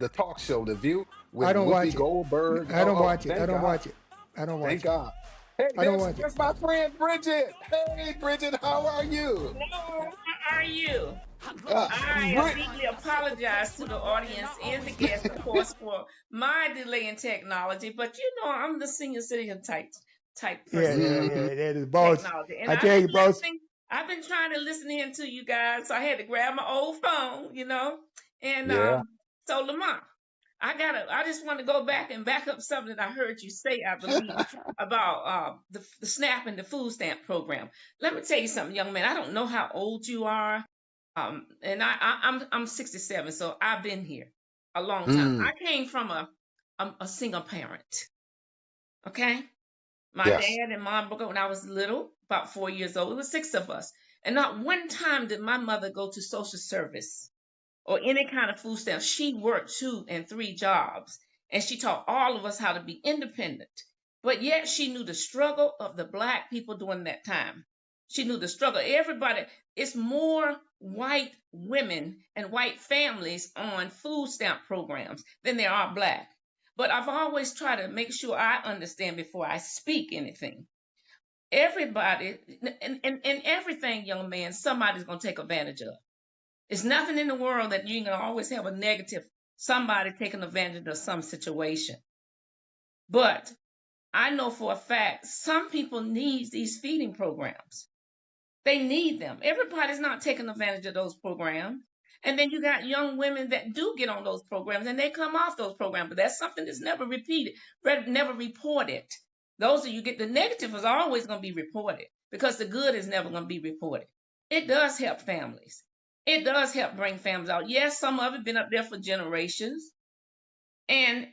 the talk show, The View, I with don't Whoopi watch it. Goldberg. I don't Oh, watch it. I thank don't God. watch it. I don't Thank watch it. God. Hey, I don't watch it. there's my friend Bridget. Hey, Bridget, how are you? Hello, how are you? Uh, I Brit, immediately apologize to the audience and the guests, of course, for my delay in technology. But you know, I'm the senior citizen type Yeah, person when yeah, it hmm comes yeah. to That is boss. technology. And I I've tell been you, boss. listening. I've been trying to listen in to you guys, so I had to grab my old phone, And Yeah. so Lamont, I just want to go back and back up something that I heard you say, I believe, about the SNAP and the food stamp program. Let me tell you something, young man. I don't know how old you are, and I'm 67, so I've been here a long time. Mm, I came from a single parent. Okay, my yes. dad and mom broke up when I was little, about 4 years old. It was six of us, and not one time did my mother go to social service or any kind of food stamps. She worked 2 and 3 jobs, and she taught all of us how to be independent. But yet she knew the struggle of the black people during that time. She knew the struggle. Everybody, it's more white women and white families on food stamp programs than there are black. But I've always tried to make sure I understand before I speak anything. Everybody, and everything, young man, somebody's going to take advantage of. It's nothing in the world that you're gonna always have a negative somebody taking advantage of some situation. But I know for a fact some people need these feeding programs. They need them. Everybody's not taking advantage of those programs. And then you got young women that do get on those programs and they come off those programs. But that's something that's never repeated, never reported. Those of you get the negative is always going to be reported because the good is never going to be reported. It does help families. It does help bring families out. Yes, some of it been up there for generations. And,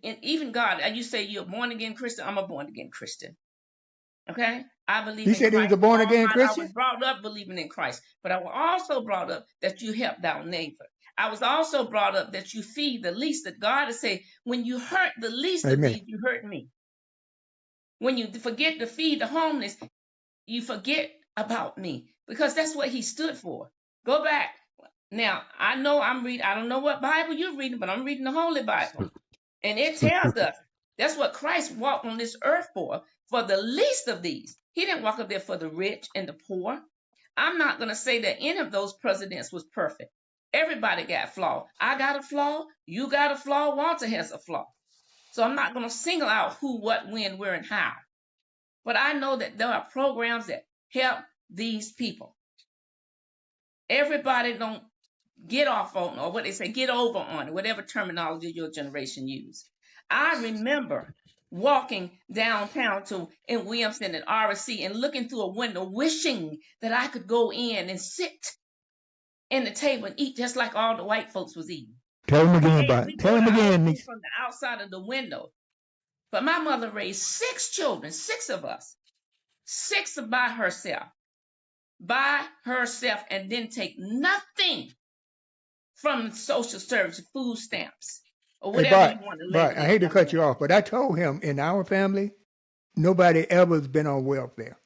and even God, you say you're a born again Christian. I'm a born again Christian. Okay? I believe He in said he was Christ a with born all again my. I Christian. was brought up believing in Christ, but I was also brought up that you help thy neighbor. I was also brought up that you feed the least. That God is saying, when you hurt the least of Amen. these, you hurt me. When you forget to feed the homeless, you forget about me because that's what He stood for. Go back. Now I know I'm reading. I don't know what Bible you're reading, but I'm reading the Holy Bible, and it tells us that's what Christ walked on this earth for the least of these. He didn't walk up there for the rich and the poor. I'm not going to say that any of those presidents was perfect. Everybody got flaw. I got a flaw. You got a flaw. Walter has a flaw. So I'm not going to single out who, what, when, where, and how. But I know that there are programs that help these people. Everybody don't get off on, or what they say, get over on it, whatever terminology your generation use. I remember walking downtown in Williamston and RSC and looking through a window, wishing that I could go in and sit in the table and eat just like all the white folks was eating. Tell him again, Okay, Bob. we Tell go to him our again, food niece. from the outside of the window. But my mother raised 6 children, 6 of us, 6 by herself, and didn't take nothing from social service, food stamps, or Hey, whatever Bob. you want to Bob, label I it, hate to young cut man. you off, but I told him in our family, nobody ever's been on welfare.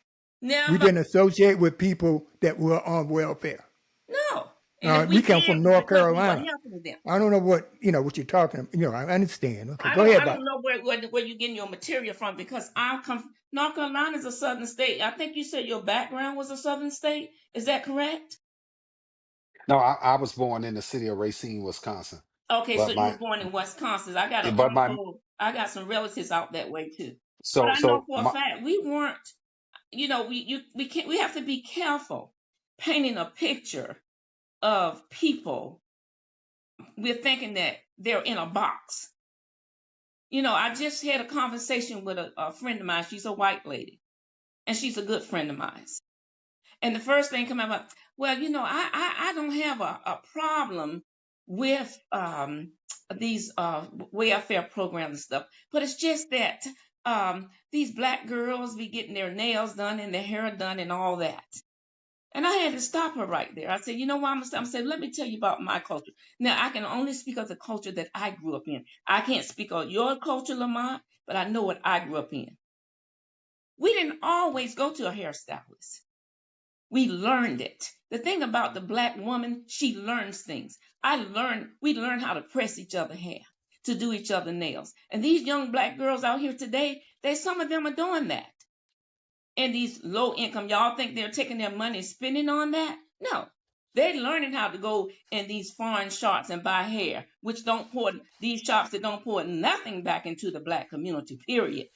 We Never, didn't associate with people that were on welfare. no. And if We we come did, it from was North because we were Carolina. helping them. I don't know what what you're talking about. I understand. Okay, go ahead, I Bob. don't know where you're getting your material from because I come from North Carolina is a southern state. I think you said your background was a southern state. Is that correct? No, I was born in the city of Racine, Wisconsin. Okay, so But you my, were born in Wisconsin. I got an but my, uncle. I got some relatives out that way too. But so, I know so for a my, fact we weren't. We can't. We have to be careful painting a picture of people. We're thinking that they're in a box. I just had a conversation with a friend of mine. She's a white lady, and she's a good friend of mine. And the first thing come out, well, I don't have a problem with these welfare programs and stuff, but it's just that these black girls be getting their nails done and their hair done and all that. And I had to stop her right there. I said, you know why I'm saying, let me tell you about my culture. Now, I can only speak of the culture that I grew up in. I can't speak of your culture, Lamont, but I know what I grew up in. We didn't always go to a hairstylist. We learned it. The thing about the Black woman, she learns things. We learn how to press each other's hair, to do each other's nails. And these young Black girls out here today, some of them are doing that. And these low income, y'all think they're taking their money and spending on that? No. They're learning how to go in these foreign shops and buy hair, which don't pour, these shops that don't pour nothing back into the Black community, period.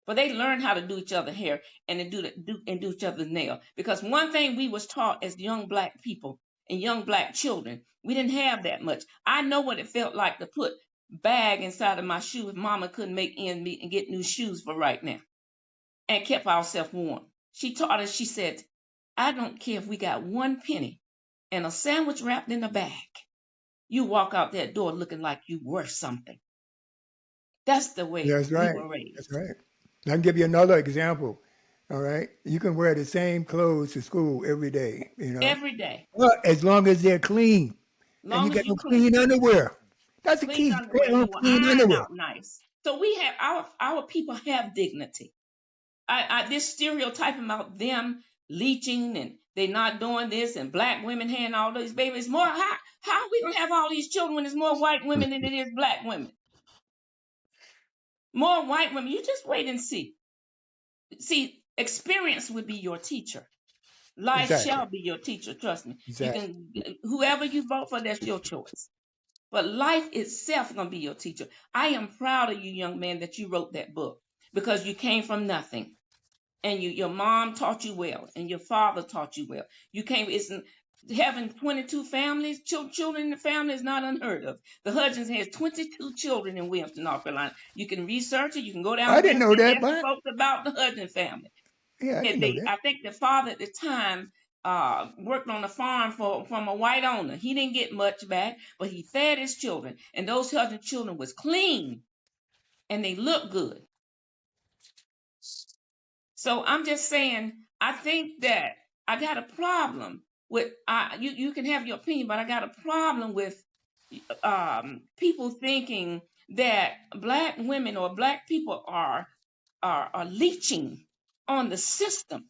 But they learn how to do each other's hair and do each other's nail. Because one thing we was taught as young Black people and young Black children, we didn't have that much. I know what it felt like to put bag inside of my shoe if mama couldn't make ends meet and get new shoes for right now, and kept ourselves warm. She taught us, she said, I don't care if we got one penny and a sandwich wrapped in a bag. You walk out that door looking like you worth something. That's the way That's we right. were raised. That's right. I can give you another example. All right. You can wear the same clothes to school every day, Every day. But as long as they're clean. And you Long as got you no clean clean. underwear. That's the Clean key. underwear, you will Clean iron underwear. out nice. So we have our people have dignity. This stereotyping about them leeching and they not doing this and Black women having all these babies. More how we gonna have all these children when there's more white women than it is Black women? More white women. You just wait and see. See, experience would be your teacher. Life Exactly. shall be your teacher. Trust me. You Exactly. can whoever you vote for, that's your choice. But life itself is gonna be your teacher. I am proud of you, young man, that you wrote that book because you came from nothing. And your mom taught you well, and your father taught you well. You came, having 22 families, children in the family is not unheard of. The Hudgens has 22 children in Williamston, North Carolina. You can research it. You can go down I to didn't Williamston know and that, ask the but folks about the Hudgens family. yeah, I didn't know that. I think the father at the time worked on a farm from a white owner. He didn't get much back, but he fed his children, and those Hudgens children was clean, and they looked good. So I'm just saying, I think that I got a problem with you can have your opinion, but I got a problem with people thinking that Black women or Black people are leeching on the system.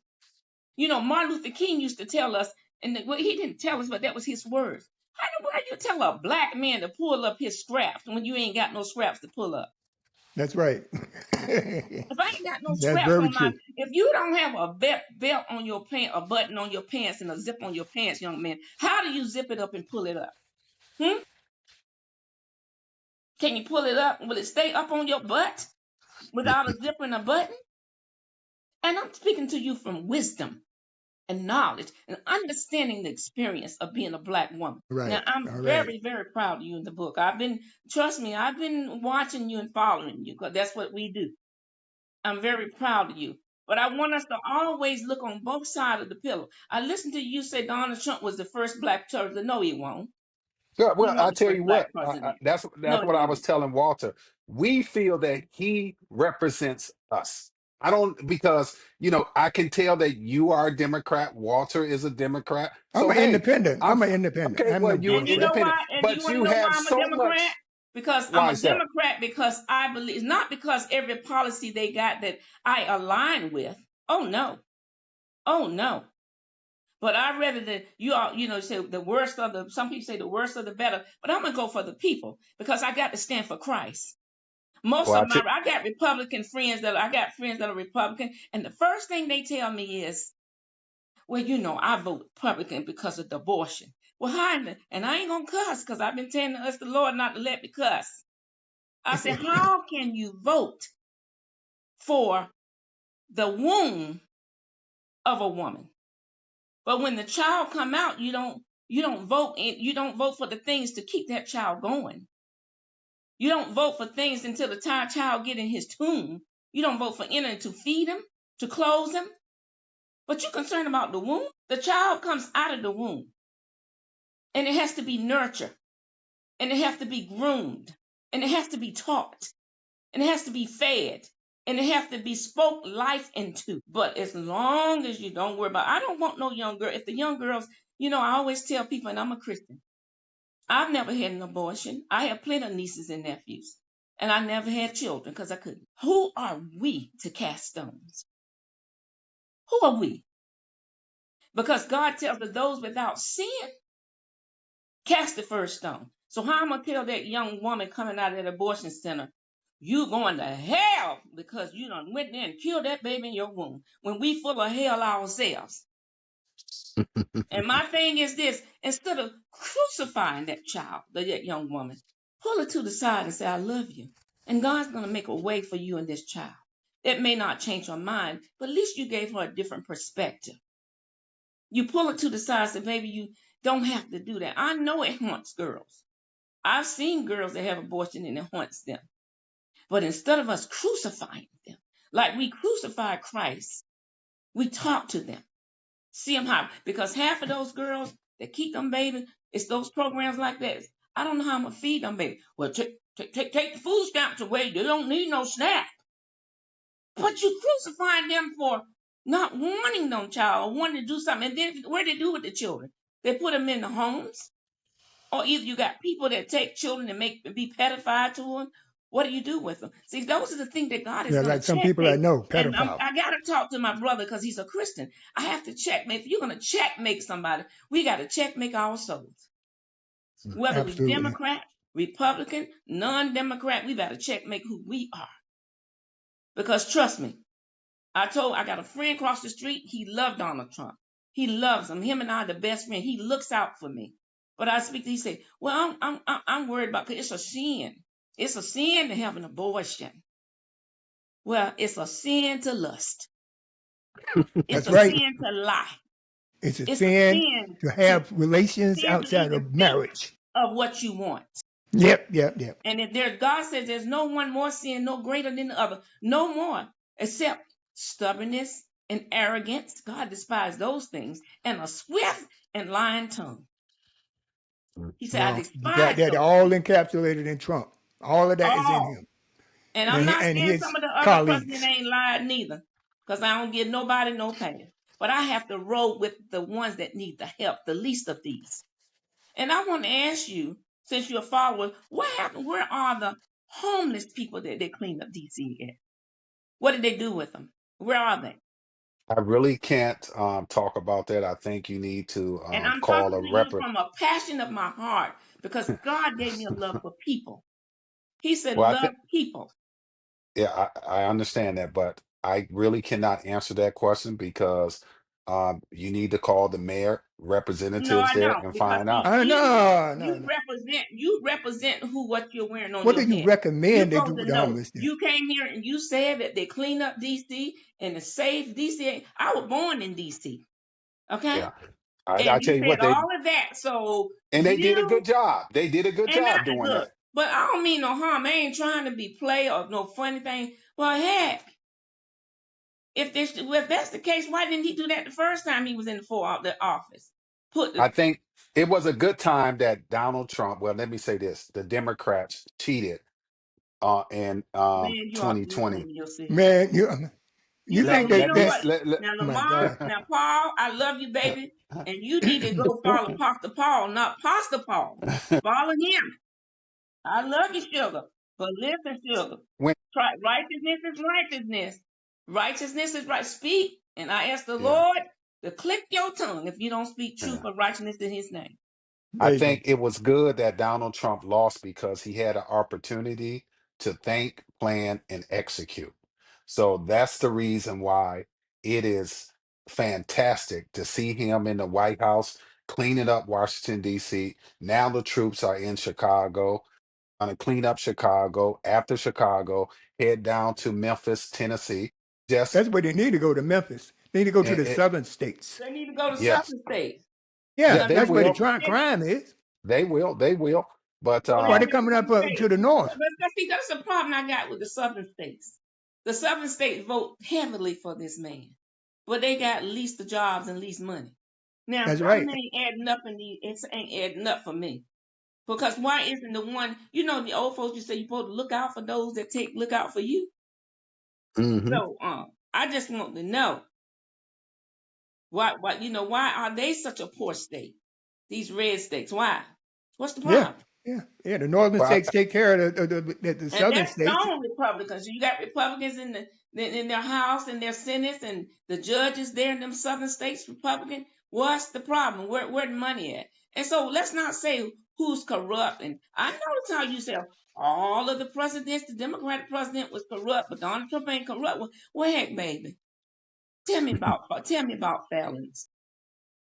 Martin Luther King used to tell us, and well, he didn't tell us, but that was his words. How you tell a Black man to pull up his scraps when you ain't got no scraps to pull up? That's right. If I ain't got no That's scraps very on true. if you don't have a belt on your pants, a button on your pants, and a zip on your pants, young man, how do you zip it up and pull it up? Can you pull it up? Will it stay up on your butt without a zip and a button? And I'm speaking to you from wisdom and knowledge and understanding the experience of being a Black woman. Now, Right. I'm All right. very, very proud of you in the book. Trust me, I've been watching you and following you because that's what we do. I'm very proud of you. But I want us to always look on both sides of the pillow. I listened to you say Donald Trump was the first Black president. No, he won't. Yeah, He well, I wasn't the tell you first Black what, president. that's No, he what I was wasn't. telling Walter. We feel that he represents us. I don't because I can tell that you are a Democrat. Walter is a Democrat. I'm So an hey, independent. I'm I'm an f- independent. okay. I'm Well, not you're And doing you know that. why? independent, And do you but want to you know why have I'm a so Democrat? much. Because I'm Why a is that? Democrat because I believe it's not because every policy they got that I align with. Oh no. Oh no. But I rather that you all, say the worst of the. Some people say the worst of the better. But I'm gonna go for the people because I got to stand for Christ. Well, I got Republican friends I got friends that are Republican, and the first thing they tell me is, well, I vote Republican because of the abortion. Well, hi, and I ain't gonna cuss because I've been telling us the Lord not to let me cuss. I said, how can you vote for the womb of a woman, but when the child come out, you don't vote you don't vote for the things to keep that child going. You don't vote for things until the child get in his tomb. You don't vote for anything to feed him, to clothe him. But you're concerned about the womb. The child comes out of the womb, and it has to be nurtured, and it has to be groomed, and it has to be taught, and it has to be fed, and it has to be spoke life into. But as long as you don't worry about, I don't want no young girl. If the young girls, I always tell people, and I'm a Christian, I've never had an abortion. I have plenty of nieces and nephews, and I never had children because I couldn't. Who are we to cast stones? Who are we? Because God tells us those without sin cast the first stone. So how am I gonna tell that young woman coming out of that abortion center, you going to hell because you done went there and killed that baby in your womb when we full of hell ourselves? And my thing is this: instead of crucifying that child, that young woman, pull her to the side and say, I love you. And God's gonna make a way for you and this child. It may not change her mind, but at least you gave her a different perspective. You pull it to the side and say, baby, you don't have to do that. I know it haunts girls. I've seen girls that have abortion and it haunts them. But instead of us crucifying them, like we crucified Christ, we talk to them. See them how, because half of those girls that keep them babies, it's those programs like that. I don't know how I'm going to feed them baby. Well, take the food stamps away. They don't need no SNAP. But you crucifying them for not wanting no child or wanting to do something. And then what do they do with the children? They put them in the homes. Or either you got people that take children and be pedophile to them. What do you do with them? See, those are the things that God is Yeah, going like to some people I checkmate. know, And pedophile. I got to talk to my brother because he's a Christian. I have to checkmate. If you're going to checkmate somebody, we got to checkmate our souls. Whether we Absolutely. Democrat, Republican, non-Democrat, we got to checkmate who we are. Because trust me, I got a friend across the street. He loved Donald Trump. He loves him. Him and I are the best friend. He looks out for me. But I speak to, he say, well, I'm worried about, because it's a sin. It's a sin to have an abortion. Well, it's a sin to lust. It's That's a right. sin to lie. It's a It's a sin sin to to have relations sin to outside even of think marriage. of what you want. Yep. And if God says there's no one more sin, no greater than the other, no more, except stubbornness and arrogance. God despises those things, and a swift and lying tongue. He said, I Well, you got despise that those all things. encapsulated in Trump. All of that is in All. him And I'm not and saying some his of the other presidents colleagues. ain't lied neither, because I don't give nobody no pass. But I have to roll with the ones that need the help, the least of these. And I want to ask you, since you're a follower, what happened? Where are the homeless people that they cleaned up DC at? What did they do with them? Where are they? I really can't talk about that. I think you need to And I'm call talking a to you rep. from a passion of my heart, because God gave me a love for people. He said, Well, I love think, people. yeah, I understand that, but I really cannot answer that question because you need to call the mayor No, representatives I there don't, and because find see, out. No. you represent what you're wearing on What do your you head. You recommend they do supposed with to the know. homeless then? You came here and you said that they clean up DC and to save DC. I was born in DC, okay? Yeah, I And tell you you what, said all of that. So they did a you good job. They did a good and job not doing look, that. but I don't mean no harm. I ain't trying to be play or no funny thing. Well, heck, if that's the case, why didn't he do that the first time he was in the office? Put the I think it was a good time that Donald Trump, well, let me say this, the Democrats cheated in man, you ought to be 2020. ashamed of yourself. Man, you You know, think you Let that know me that what? Now, oh my Lamar, God. now Paul, I love you, baby, and you need to go follow Pastor Paul, not Pastor Paul. Follow him. I love you, sugar, but listen, sugar. when Try righteousness is righteousness. Righteousness is right. Speak, and I ask the yeah, Lord to click your tongue if you don't speak truth yeah. or righteousness in His name. I There you go. think it was good that Donald Trump lost because he had an opportunity to think, plan, and execute. So that's the reason why it is fantastic to see him in the White House cleaning up Washington, D.C. Now the troops are in Chicago, going to clean up Chicago. After Chicago, head down to Memphis, Tennessee. Just, That's where they need to go to Memphis. They need to go to the it, southern states. They need to go to yes, southern states. yeah, Yeah, Now, they that's where the will. crime is. They will. But go Why ahead they with the coming up southern to states. the north? But see, that's the problem I got with the southern states. The southern states vote heavily for this man, but they got least the jobs and least money. Now, That's something right. ain't adding up it ain't adding up for me. Because why isn't the one, the old folks you say you're supposed to look out for those that look out for you. hmm So I just want to know why are they such a poor state? These red states. Why? What's the Yeah, problem? The northern Well, states take care of the And southern that's states. strong Republicans. You got Republicans in their House and their Senate and the judges there in them southern states, Republican. What's the problem? Where the money at? And so let's not say who's corrupt. And I notice how you say all of the presidents, the Democratic president was corrupt, but Donald Trump ain't corrupt. Well, heck, baby, tell me about felons.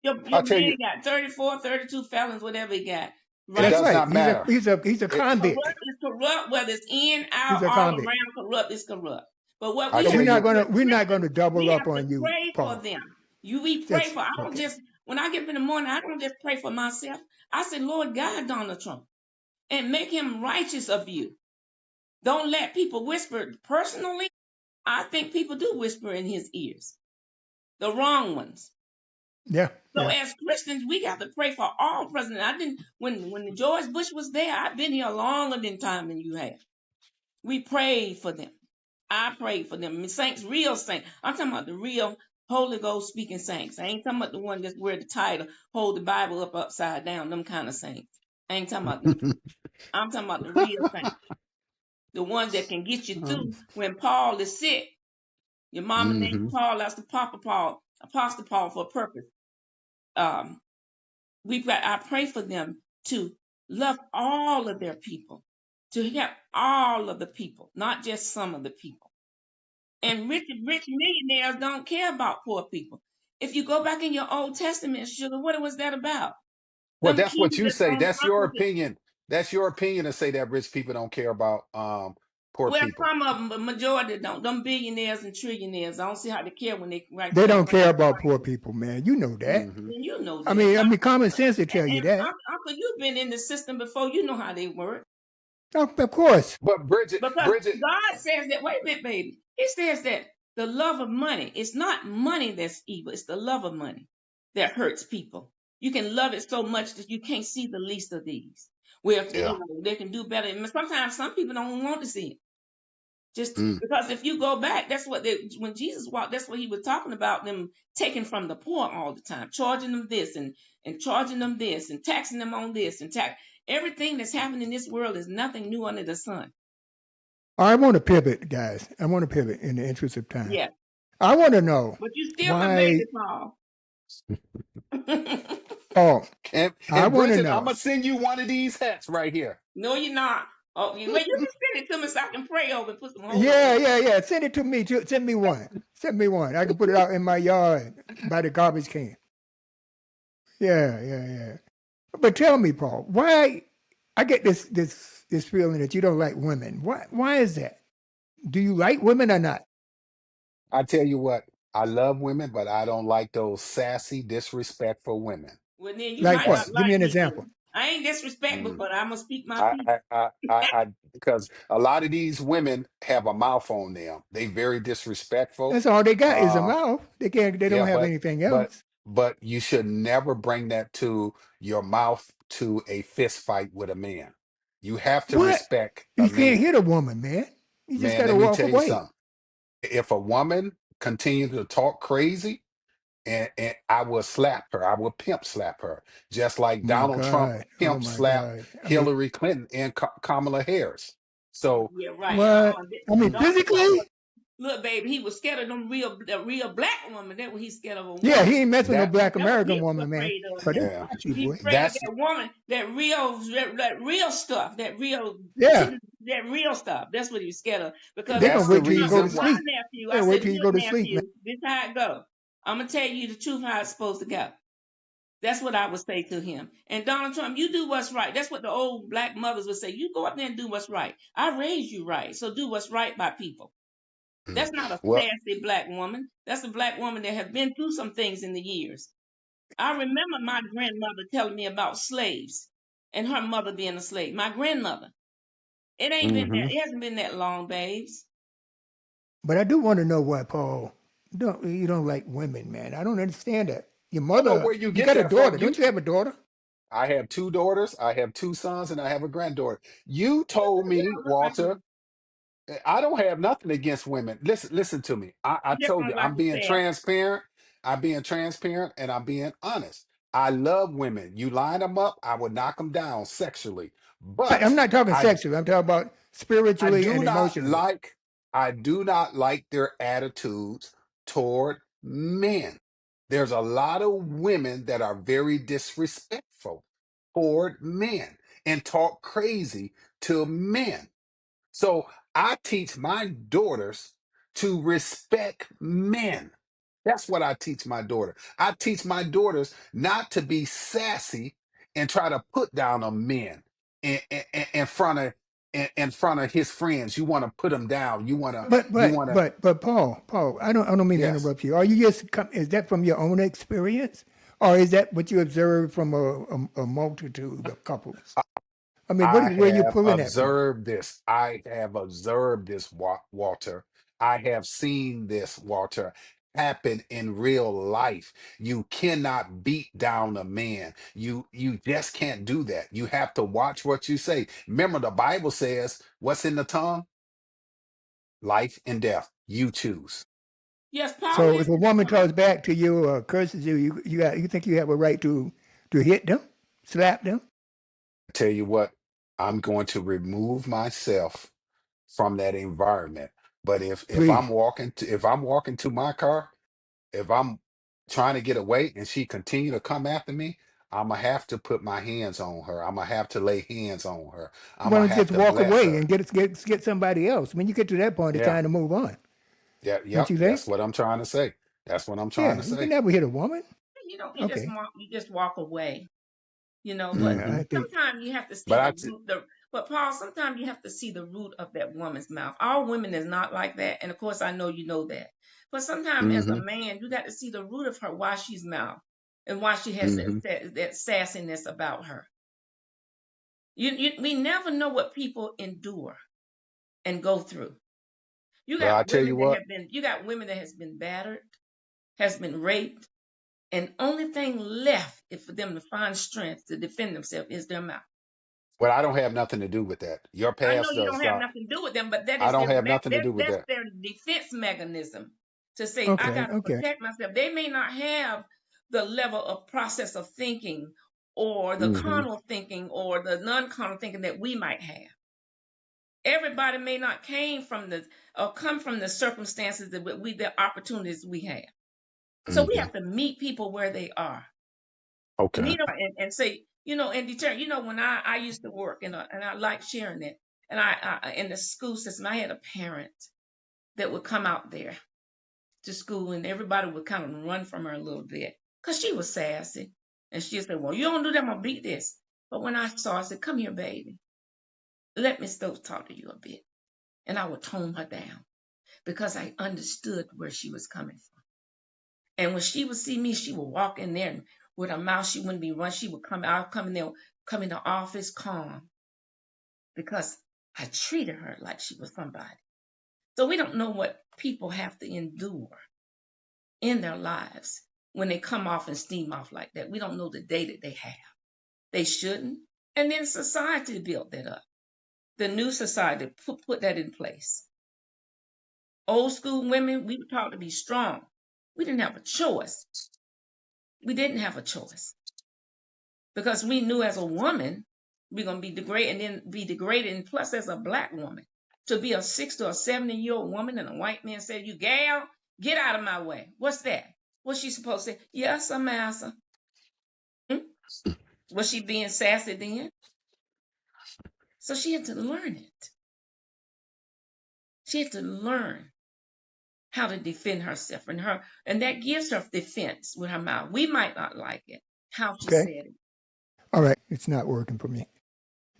Your I'll tell man you, got 34, 32 felons, whatever he got. it Right? That's does right. not matter. He's a It, convict. Corrupt is corrupt, whether it's in, He's out, a all convict. around. Corrupt is corrupt. But what I we So have tell to you, do as we're not Christians, gonna double we up have to on you, pray for Paul. them. We pray Just for. I don't okay. just when I get up in the morning, I don't just pray for myself. I say, Lord God, Donald Trump, and make him righteous of you. Don't let people whisper. Personally, I think people do whisper in his ears, the wrong ones. Yeah, So yeah. as Christians, we got to pray for all presidents. I didn't when George Bush was there. I've been here longer than time than you have. We prayed for them. I prayed for them. I mean, saints, real saints. I'm talking about the real Holy Ghost speaking saints. I ain't talking about the one that wear the title, hold the Bible up upside down. Them kind of saints. I ain't talking about them. I'm talking about the real saints, the ones that can get you through when Paul is sick. Your mama named hmm Paul. That's the Papa Paul, Apostle Paul for a purpose. Um, I pray for them to love all of their people, to help all of the people, not just some of the people. And rich millionaires don't care about poor people. If you go back in your Old Testament, sugar, what was that about? well, Them that's what kings you that's say. on That's your property. opinion. That's your opinion to say that rich people don't care about poor Well, people. some of them, but majority don't. Them billionaires and trillionaires, I don't see how they care when they right They turn don't around care and about poor fight. people, man. You know that. Hmm And you know I that. mean, common sense will tell you And that. Uncle, you've been in the system before. You know how they work. Of course. But Because Bridget, God says that, wait a minute, baby. He says that the love of money, it's not money that's evil, it's the love of money that hurts people. You can love it so much that you can't see the least of these. Where yeah. they can do better. And sometimes some people don't want to see it. Just Mm. because if you go back, that's what when Jesus walked, that's what he was talking about, them taking from the poor all the time, charging them this and charging them this and taxing them on this and tax everything that's happening in this world is nothing new under the sun. I want to pivot, guys. I want to pivot in the interest of time. Yeah. I want to know But you still my why, baby, Paul. Paul. I And want to Bridget, I'm know. gonna send you one of these hats right here. No, you're not. Oh, well, you can send it to me so I can pray over and put some holy Yeah, oil. yeah, yeah. Send it to me. Send me one. Send me one. I can put it out in my yard by the garbage can. Yeah, yeah, yeah. But tell me, Paul, why? I get this feeling that you don't like women. Why is that? Do you like women or not? I tell you what, I love women, but I don't like those sassy, disrespectful women. Well, then you Like might not what? Give me like an me example. then. I ain't disrespectful, Mm. but I'm gonna speak my piece. Because a lot of these women have a mouth on them. They very disrespectful. That's all they got is a Uh, mouth. They can't. They don't yeah, have anything but else. but you should never bring that to your mouth to a fist fight with a man. You have to What? respect a You can't man. hit a woman, man. You just Man, got to let me walk tell you away. something. If a woman continues to talk crazy, and I will slap her. I will pimp slap her, just like My Donald Trump God. Oh pimp my slapped God. I mean, Hillary Clinton and Kamala Harris. So Yeah, right. what? I mean, Donald Trump physically? was look, baby. He was scared of the real black woman. That was he scared of a Yeah, woman. he ain't messing with no that, black That's what American he was woman, man. afraid of But they now. yeah, got you, He's boy. afraid of that's that woman, that real stuff, that real Yeah, chicken, that real stuff. That's what he was scared of. Because they gonna that's the wait till you Donald go Trump to reason told why. my sleep. nephew, I They'll wait said, till you go look, to sleep, man. nephew, this how it go. I'm gonna tell you the truth how it's supposed to go. That's what I would say to him. And Donald Trump, you do what's right. That's what the old black mothers would say. You go up there and do what's right. I raised you right, so do what's right by people. Mm. That's not a Well, sassy black woman. That's a black woman that has been through some things in the years. I remember my grandmother telling me about slaves and her mother being a slave. My grandmother. mhm. It hasn't been that long, babes. But I do want to know why, Paul. You don't like women, man? I don't understand that. Your I don't know mother, where you you get got a that from. daughter, don't you have a daughter? I have two daughters, I have two sons, and I have a granddaughter. You told me, Look like Walter, I don't have nothing against women. Listen to me. I you just told you, don't like I'm the being sass. transparent. I'm being transparent, and I'm being honest. I love women. You line them up, I would knock them down sexually. I'm But not talking I sexually. I'm talking about I spiritually do and not emotionally. like I do not like their attitudes toward men. There's a lot of women that are very disrespectful toward men and talk crazy to men. So I teach my daughters to respect men. That's what I teach my daughter. I teach my daughters not to be sassy and try to put down on men in front of in front of his friends. You want to put them down. You want to But Paul, I don't mean to yes. interrupt you. Are you just is that from your own experience, or is that what you observed from a multitude of couples? I mean, I where are you have pulling that from? observed this. I have observed this, Walter. I have seen this, Walter, happen in real life. You cannot beat down a man. You just can't do that. You have to watch what you say. Remember, the Bible says, "What's in the tongue? Life and death. You choose." Yes, Paul So is if a his woman son. talks back to you or curses you, you think you have a right to hit them, slap them? I tell you what, I'm going to remove myself from that environment. But if Please. I'm walking to my car, if I'm trying to get away and she continue to come after me, I'm gonna have to put my hands on her. I'm gonna have to lay hands on her. I'm Why gonna don't you have just to walk bless away her. and get somebody else? When you get to that point, it's Yeah, time to move on. yeah, Don't yep. you That's think? what I'm trying to say. That's what I'm trying to Yeah, you can say. never hit a woman. You don't. Okay. You just walk away. But Yeah, Hmm. I think. sometimes you have to see But the root. But Paul, sometimes you have to see the root of that woman's mouth. All women is not like that, and of course I know you know that. But sometimes as a hmm man, you got to see the root of her, why she's mouth, and why she has hmm that sassiness about her. We never know what people endure and go through. Well, I tell you what. You got women that has been battered, has been raped, and only thing left is for them to find strength to defend themselves is their mouth. Well, I don't have nothing to do with that. Your I know past you does don't have not. nothing to do with them, but that I is don't have nothing to do with that's that. their defense mechanism to say I Okay, got to okay. protect myself. They may not have the level of process of thinking or the Hmm carnal thinking or the non-carnal thinking that we might have. Everybody may not came from the or come from the circumstances that the opportunities we have. So we hmm have to meet people where they are. Okay. Meet them and say, and determine. When I used to work and I like sharing it. And I in the school system, I had a parent that would come out there to school, and everybody would kind of run from her a little bit because she was sassy, and she'd say, "Well, you don't do that, I'm gonna beat this." But when I saw, I said, "Come here, baby. Let me still talk to you a bit," and I would tone her down because I understood where she was coming from. And when she would see me, she would walk in there and with her mouth, she wouldn't be run. She would come out, come in there, come in the office calm because I treated her like she was somebody. So we don't know what people have to endure in their lives when they come off and steam off like that. We don't know the day that they have. They shouldn't. And then society built that up. The new society put that in place. Old school women, we were taught to be strong. We didn't have a choice. We didn't have a choice because we knew as a woman we're going to be degraded and then be degraded. And plus, as a black woman, to be a 60 or 70-year-old woman and a white man said, "You gal, get out of my way." What's that? What's she supposed to say? "Yes, I'm massa." Hmm? Was she being sassy then? So she had to learn it. She had to learn how to defend herself and that gives her defense with her mouth. We might not like it, how she Okay. said it. All right. It's not working for me.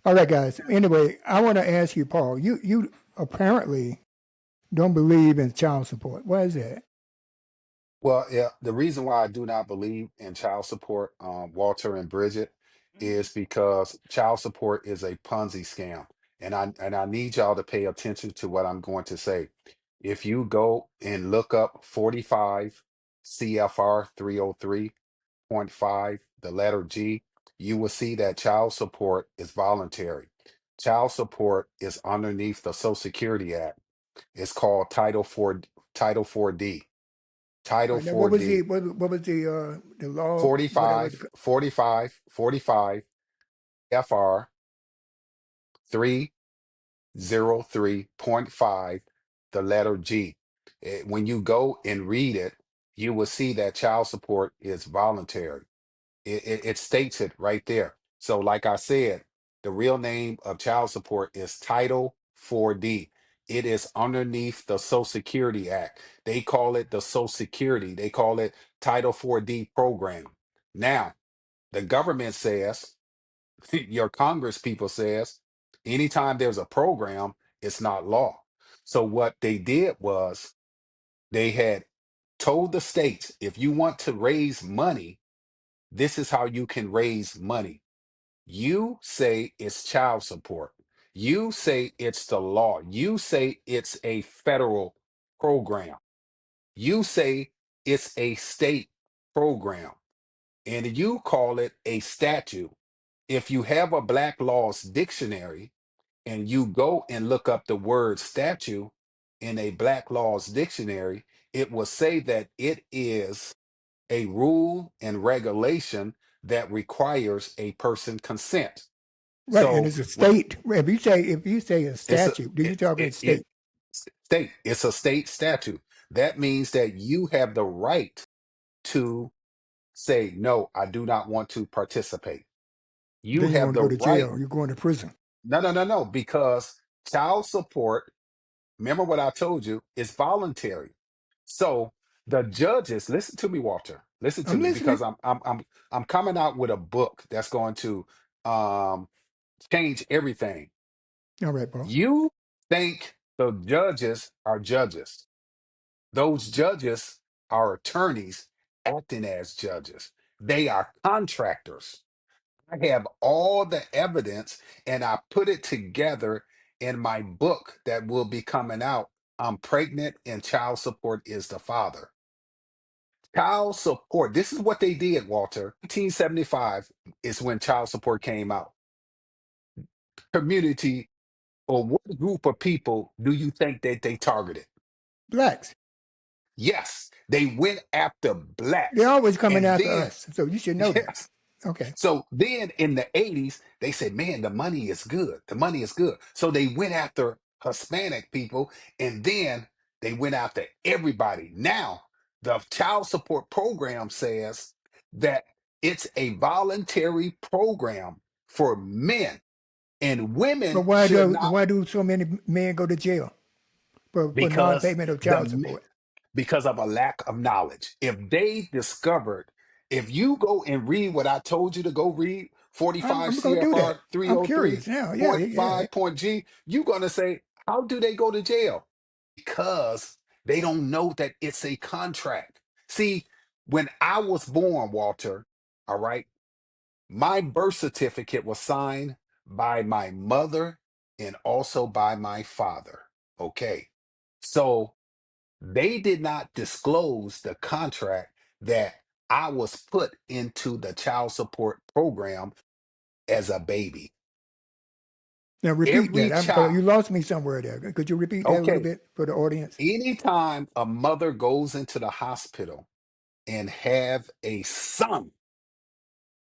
All right, guys. Anyway, I want to ask you, Paul. You apparently don't believe in child support. Why is that? Well, yeah, the reason why I do not believe in child support, Walter and Bridget, Mhm. is because child support is a Ponzi scam. And I need y'all to pay attention to what I'm going to say. If you go and look up 45 CFR 303.5, the letter G, you will see that child support is voluntary. Child support is underneath the Social Security Act. It's called Title 4D. All Title right. Now, what was 4D. the law? Whatever. 45, 45, 45 FR 303.5, the letter G. When you go and read it, you will see that child support is voluntary. It states it right there. So, like I said, the real name of child support is Title 4D. It is underneath the Social Security Act. They call it the Social Security. They call it Title 4D program. Now, the government says, your Congress people says, anytime there's a program, it's not law. So what they did was they had told the states, if you want to raise money, this is how you can raise money. You say it's child support. You say it's the law. You say it's a federal program. You say it's a state program. And you call it a statute. If you have a Black Laws dictionary and you go and look up the word statute in a Black Laws dictionary, it will say that it is a rule and regulation that requires a person consent. Right, and So it's a when state. If you say a it's a statute, do you talking it state? state, it's a state statute. That means that you have the right to say no, I do not want to participate. You Then you're have going to the go to right. jail. You're going to prison. No, because child support, remember what I told you, is voluntary. So the judges, listen to me, Walter. Listen to I'm me, listening. because I'm coming out with a book that's going to um change everything. All right, Paul. You think the judges are judges. Those judges are attorneys acting as judges. They are contractors. I have all the evidence and I put it together in my book that will be coming out. I'm pregnant and child support is the father. Child support, this is what they did, Walter. 1975 is when child support came out. Community, or what group of people do you think that they targeted? Blacks. Yes, they went after They're blacks. always coming And after then, us. So you should know that. yes, Okay. so then in the 80s, they said, man, the money is good. The money is good. So they went after Hispanic people, and then they went after everybody. Now, the child support program says that it's a voluntary program for men, and But women why should do not, why do so many men go to jail for because non-payment of child the support? because of a lack of knowledge. If they discovered, if you go and read what I told you to go read, 45 I'm going to do CFR that. I'm curious now. Yeah, yeah, yeah. 303.5 point G, you're going to say, how do they go to jail? Because they don't know that it's a contract. See, when I was born, Walter, all right, my birth certificate was signed by my mother and also by my father. Okay. So they did not disclose the contract that I was put into the child support program as a baby. Now repeat Every that. Because you child, lost me somewhere there. Could you repeat that a little okay, bit for the audience? anytime a mother goes into the hospital and have a son,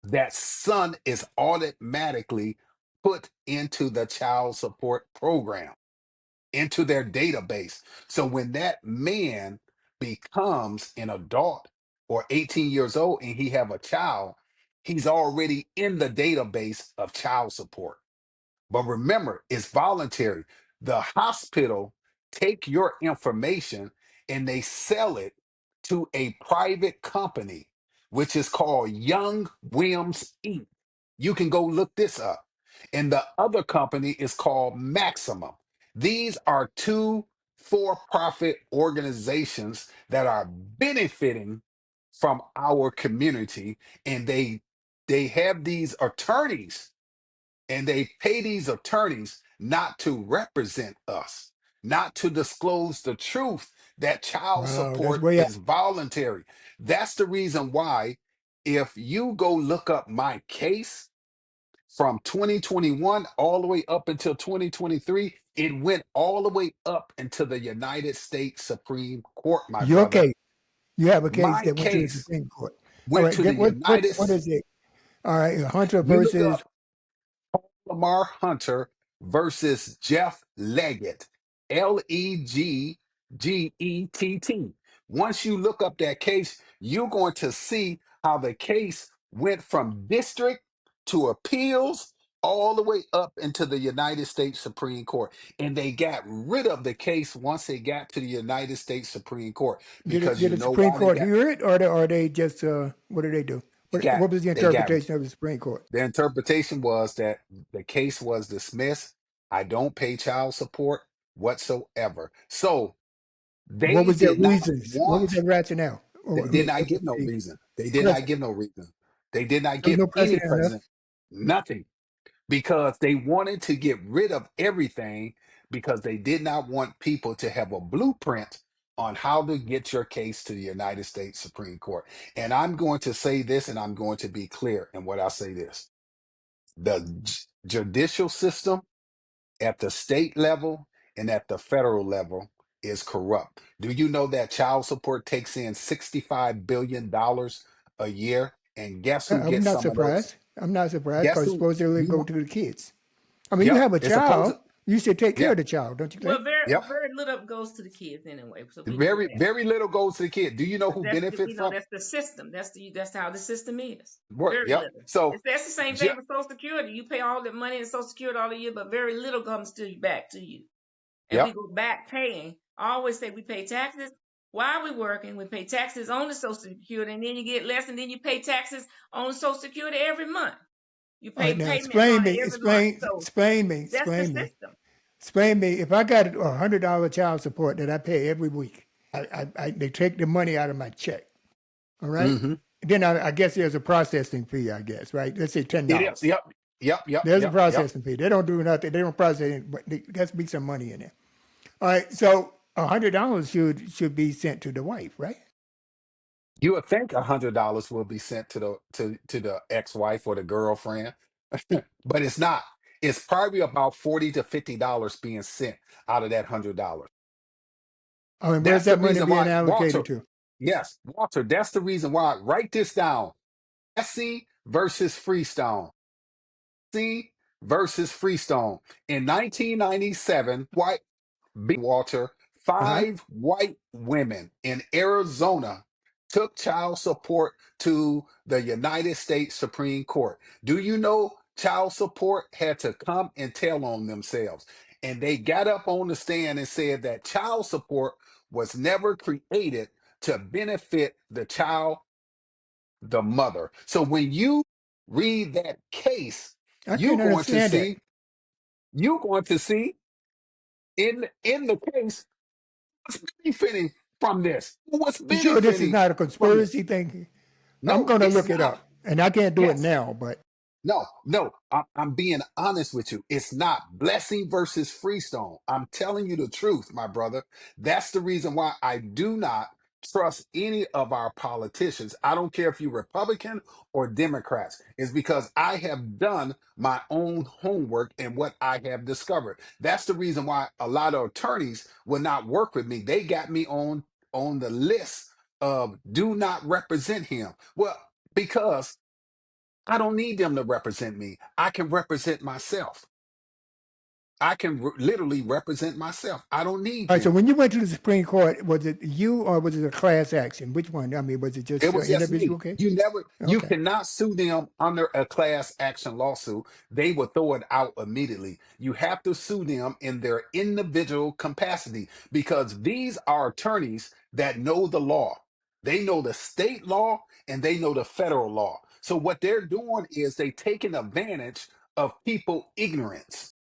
that son is automatically put into the child support program, into their database. So when that man becomes an adult or 18 years old and he have a child, he's already in the database of child support. But remember, it's voluntary. The hospital take your information and they sell it to a private company, which is called Young Williams Inc. You can go look this up. And the other company is called Maximum. These are two for-profit organizations that are benefiting from our community, and they have these attorneys, and they pay these attorneys not to represent us, not to disclose the truth that child Wow, that's support way out. is voluntary. That's the reason why, if you go look up my case from 2021 all the way up until 2023, it went all the way up into the United States Supreme Court, my Your brother. case. You have a case My that went to the case Supreme Court. All went right. to the Get United what States. is it? All right. Hunter You look versus. up Lamar Hunter versus Jeff Leggett, Leggett. Once you look up that case, you're going to see how the case went from district to appeals all the way up into the United States Supreme Court. And they got rid of the case once they got to the United States Supreme Court. Because Did you the know Supreme why Court hear it, or they just what do they do? What was the they got interpretation of the Supreme Court? the interpretation was that the case was dismissed. I don't pay child support whatsoever. So What they was their did not reasons? What was want, their rationale? they Or, I did mean, not what give was no the reason. They did not precedent? give no reason. They did not There was give no any precedent enough. president nothing because they wanted to get rid of everything because they did not want people to have a blueprint on how to get your case to the United States Supreme Court. And I'm going to say this and I'm going to be clear in what I say this. The judicial system at the state level and at the federal level is corrupt. Do you know that child support takes in $65 billion a year? And guess who I'm gets not some of those? surprised. I'm not surprised Guess because who? supposedly You go want? to the kids. I mean, you Yep. have a It's supposed child, to. you should take care Yeah. of the child, don't you Well, think? Yep. very little goes to the kids anyway, so we know Very, that. very little goes to the kid. Do you know Because who benefit we know from that's the system. That's how the system is. work? Very Yep. little. So, That's the same ju- thing with Social Security. You pay all the money in Social Security all the year, but very little comes to you back to you. And we yep. go back paying. I always say we pay taxes while we're working. We pay taxes on the Social Security, and then you get less, and then you pay taxes on Social Security every month. You All right, pay now payments on it every month. So that's the explain me. system. Explain me. If I got $100 child support that I pay every week, they take the money out of my check. All right. Hmm. Then I guess there's a processing fee. I guess right. Let's say It is. $10. Yep. Yep. Yep. There's a Yep. Yep. processing fee. They don't do nothing. They don't process it, but there has to be some money in there. All right. So $100 should be sent to the wife, right? You would think $100 will be sent to the ex-wife or the girlfriend, but it's not. It's probably about $40 to $50 being sent out of that $100. I mean, where's That's the that money reason being why, Walter. allocated to? Yes, Walter. That's the reason why. Write this down. Bessie versus Freestone. Bessie versus Freestone. In 1997, white Walter, Uh huh. 5 white women in Arizona took child support to the United States Supreme Court. Do you know child support had to come and tell on themselves? And they got up on the stand and said that child support was never created to benefit the child, the mother. So when you read that case, I you're can't going to understand that. see, you're going to see in the case what's benefiting from this? What's You sure this is benefiting not a from this? conspiracy thing? I'm No, going to it's look it not. up, and I can't do it Yes. now, but No, no, I'm being honest with you. It's not Blessing versus Freestone. I'm telling you the truth, my brother. That's the reason why I do not trust any of our politicians. I don't care if you're Republican or Democrats. It's because I have done my own homework and what I have discovered. That's the reason why a lot of attorneys will not work with me. They got me on the list of do not represent him. Well, because I don't need them to represent me. I can represent myself. I can literally represent myself. I don't need all right. So them. when you went to the Supreme Court, was it you or was it a class action? Which one? I mean, was it It just an was just me. individual case? You Okay. cannot sue them under a class action lawsuit. They will throw it out immediately. You have to sue them in their individual capacity because these are attorneys that know the law. They know the state law and they know the federal law. So what they're doing is they taking advantage of people ignorance.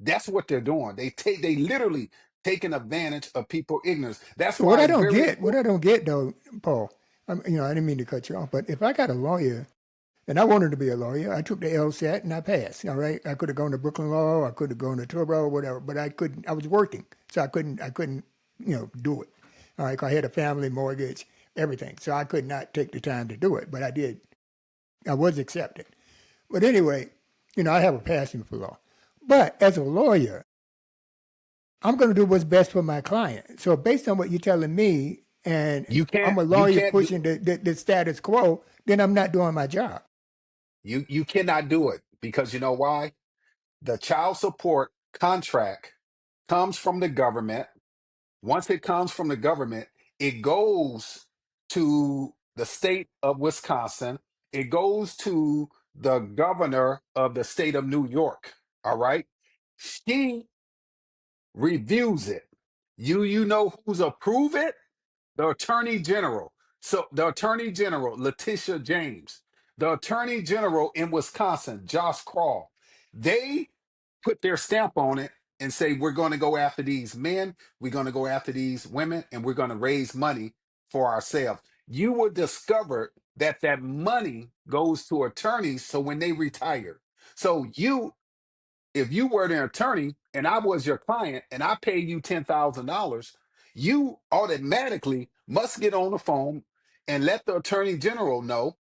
That's what they're doing. They literally taking advantage of people ignorance. That's So what why I it's don't very get, what important. I don't get though, Paul, I didn't mean to cut you off, but if I got a lawyer and I wanted to be a lawyer, I took the LSAT and I passed. All right, I could have gone to Brooklyn Law, I could have gone to Turbo, or whatever, but I couldn't. I was working, so I couldn't, do it. All right, 'cause I had a family mortgage, everything, so I could not take the time to do it, but I did. I was accepted. But anyway, I have a passion for law. But as a lawyer, I'm going to do what's best for my client. So based on what you're telling me, and I'm a You lawyer can't do pushing the status quo, then I'm not doing my job. you cannot do it because you know why? The child support contract comes from the government. Once it comes from the government, it goes to the state of Wisconsin. It goes to the governor of the state of New York. All right. She reviews it. You know who's approve it? The attorney general. So the attorney general, Letitia James, the attorney general in Wisconsin, Josh Crawl, they put their stamp on it and say, we're going to go after these men, we're going to go after these women, and we're going to raise money for ourselves. You will discover that that money goes to attorneys. So when they retire, so you, if you were an attorney and I was your client and I paid you $10,000, you automatically must get on the phone and let the attorney general know,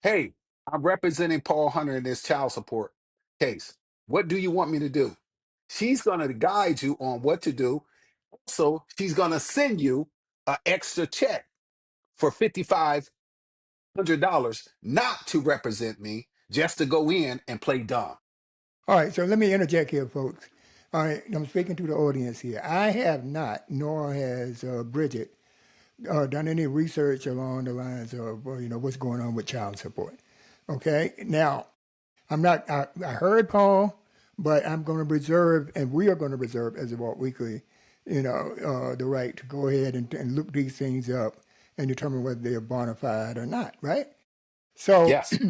hey, I'm representing Paul Hunter in this child support case. What do you want me to do? She's going to guide you on what to do. So she's going to send you an extra check for $5,500 not to represent me, just to go in and play dumb. All right, so let me interject here, folks. All right, I'm speaking to the audience here. I have not, nor has Bridget, done any research along the lines of what's going on with child support. Okay, now I'm not. I heard Paul, but I'm going to reserve, and we are going to reserve as a Walt Weekly, the right to go ahead and look these things up and determine whether they're bona fide or not. Right. So Yes.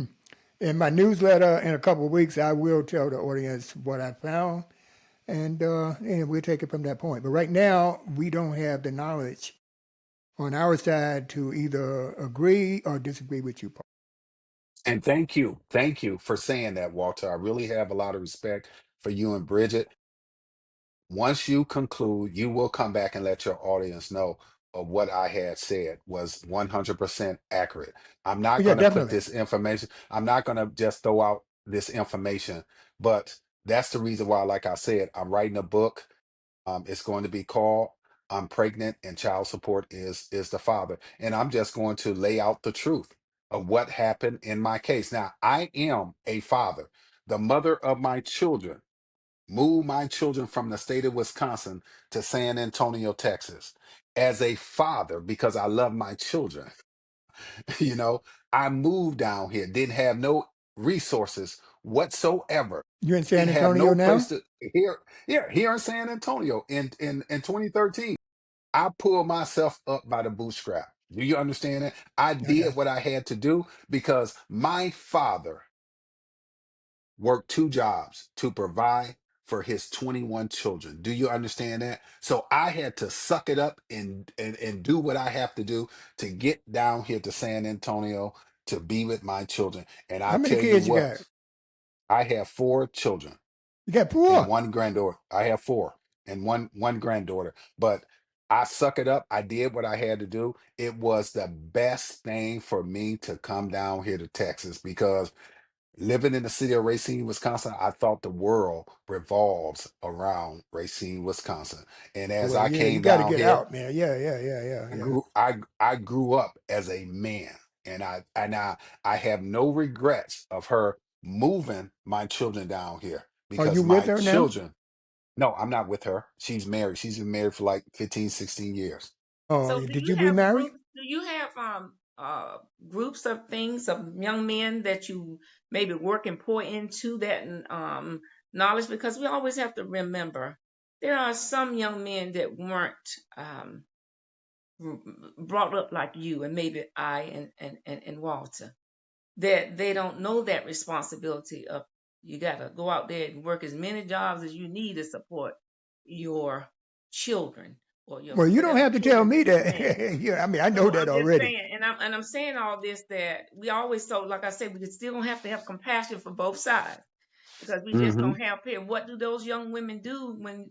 in my newsletter in a couple of weeks, I will tell the audience what I found, and we'll take it from that point. But right now, we don't have the knowledge on our side to either agree or disagree with you, Paul. And thank you. Thank you for saying that, Walter. I really have a lot of respect for you and Bridget. Once you conclude, you will come back and let your audience know of what I had said was 100% accurate. I'm not Yeah, going to put definitely. this information, I'm not going to just throw out this information, but that's the reason why, like I said, I'm writing a book. It's going to be called I'm Pregnant and Child Support is the Father. And I'm just going to lay out the truth of what happened in my case. Now, I am a father. The mother of my children moved my children from the state of Wisconsin to San Antonio, Texas. As a father, because I love my children, you know, I moved down here, didn't have no resources whatsoever. You're in San Didn't have Antonio no place now? to here, yeah, here in San Antonio in 2013. I pulled myself up by the bootstrap. Do you understand that? I I got did you. what I had to do because my father worked two jobs to provide for his 21 children. Do you understand that? So I had to suck it up and do what I have to do to get down here to San Antonio to be with my children. And I How many tell you kids you got? what, I have four children You got and four. one granddaughter. I have four and one granddaughter. But I suck it up. I did what I had to do. It was the best thing for me to come down here to Texas because living in the city of Racine, Wisconsin, I thought the world revolves around Racine, Wisconsin. And as Well, I yeah, you came got to down get here, out, man. Yeah. I grew up as a man, and I have no regrets of her moving my children down here Are you because with my her now? children, no, I'm not with her. She's married. She's been married for like 15, 16 years. Oh, So do did you you have remarry? groups? Do you have groups of things of young men that you maybe work and pour into that knowledge? Because we always have to remember there are some young men that weren't r- brought up like you and maybe I and Walter, that they don't know that responsibility of you got to go out there and work as many jobs as you need to support your children or your Well, you don't whatever have to tell children me that you have. that. Yeah, I mean, I know So that I'm just already. saying, and I'm saying all this that we always so like I said, we still gonna have to have compassion for both sides because we just Hmm. don't have here. What do those young women do when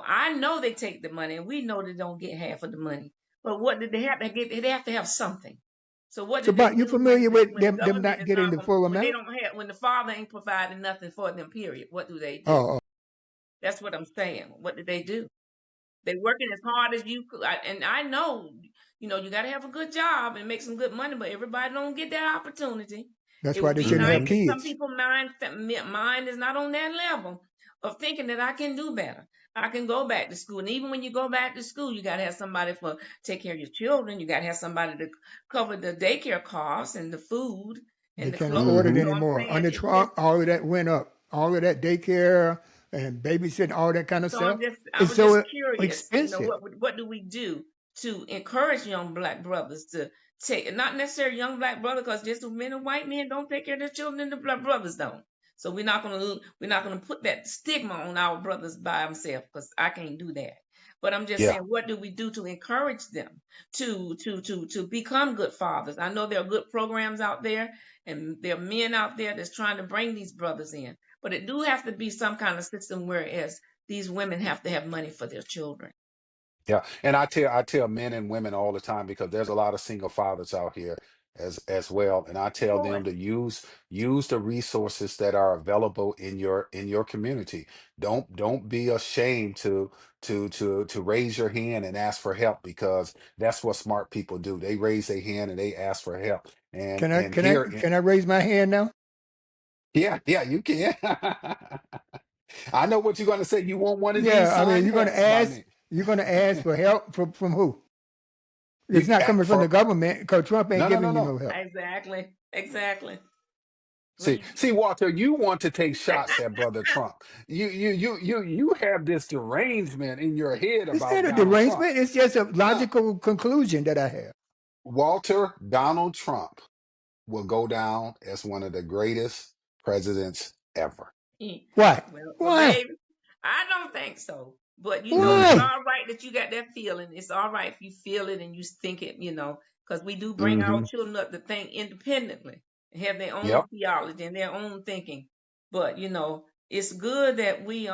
I know they take the money and we know they don't get half of the money, but what did they have to get? They have to have something. So what So, did they Bob, you do when familiar with when the them government not is getting not the full when they amount? don't have when the father ain't providing nothing for them? Period. What do they do? Oh, That's what I'm saying. What did they do? They working as hard as you could, and I know, you got to have a good job and make some good money, but everybody don't get that opportunity. that's It why would they be shouldn't nice have Hmm. if some kids. people mind is not on that level of thinking that I can do better. I can go back to school. And even when you go back to school, you got to have somebody for take care of your children. You got to have somebody to cover the daycare costs and the food They and the can't clothes. afford it Hmm. So I'm anymore. saying Under it's just, Trump, all of that went up. All of that daycare and babysitting, all that kind of so stuff. I It's was just so curious, expensive. what do we do to encourage young black brothers to take, not necessarily young black brothers, because just as many white men don't take care of their children and the black brothers don't. So we're not gonna put that stigma on our brothers by themselves, because I can't do that. But I'm just Yeah. saying, what do we do to encourage them to become good fathers? I know there are good programs out there, and there are men out there that's trying to bring these brothers in. But it do have to be some kind of system whereas these women have to have money for their children. Yeah, and I tell men and women all the time because there's a lot of single fathers out here as well, and I tell Boy, them to use the resources that are available in your community. Don't be ashamed to raise your hand and ask for help because that's what smart people do. They raise their hand and they ask for help. And Can I and can I here, can I raise my hand now? yeah, yeah, you can. I know what you're going to say. You want one of these Yeah, I mean signed hats by me. you're gonna ask for help from who? It's You not coming from the for government because Trump ain't no, giving you no. no help. exactly. Well, See, Walter, you want to take shots at Brother Trump. You have this derangement in your head It's about not a Donald Trump. derangement. It's just a No, logical conclusion that I have. Walter, Donald Trump will go down as one of the greatest presidents ever. Why? well, Why? baby, I don't think so. But it's Mm-hmm. Why? all right that you got that feeling. It's all right if you feel it and you think it, because we do bring our Mm-hmm. children up to think independently and have their own Yep. theology and their own thinking. But it's good that we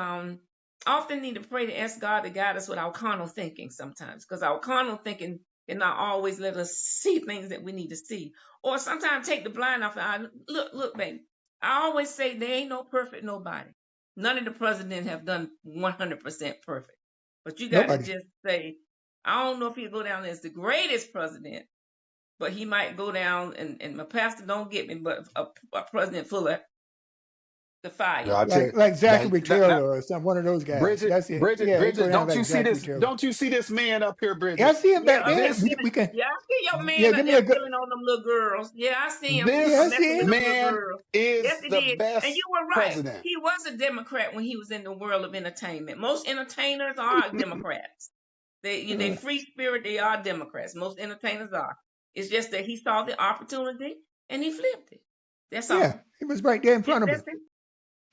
often need to pray to ask God to guide us with our carnal thinking sometimes, because our carnal thinking cannot always let us see things that we need to see, or sometimes take the blind off the eye. Look, baby. I always say there ain't no perfect nobody. None of the presidents have done 100% perfect. But you got to Nobody. just say, I don't know if he'll go down as the greatest president, but he might go down, and my pastor don't get me, but a president full of the Yeah, fire. I tell you, Like that, Zachary that, that Taylor or some one of those guys. Bridget, That's it. Yeah, he go Bridget, down like Zachary Taylor. don't you see this man up here, Yeah, I Bridget? see him Yeah, back up here there. This We feeling. can. Yeah, I see your Yeah, man up give me there a good. feeling on them little girls. Yeah, I see him Yeah, I this messing see with him. them little man girls. Yes, is he the did. And you best were right. president. He was a Democrat when he was in the world of entertainment. Most entertainers are Democrats. They free spirit. They are Democrats. Most entertainers are. It's just that he saw the opportunity and he flipped it. That's Yeah, all. he was right there in front of That's him. it.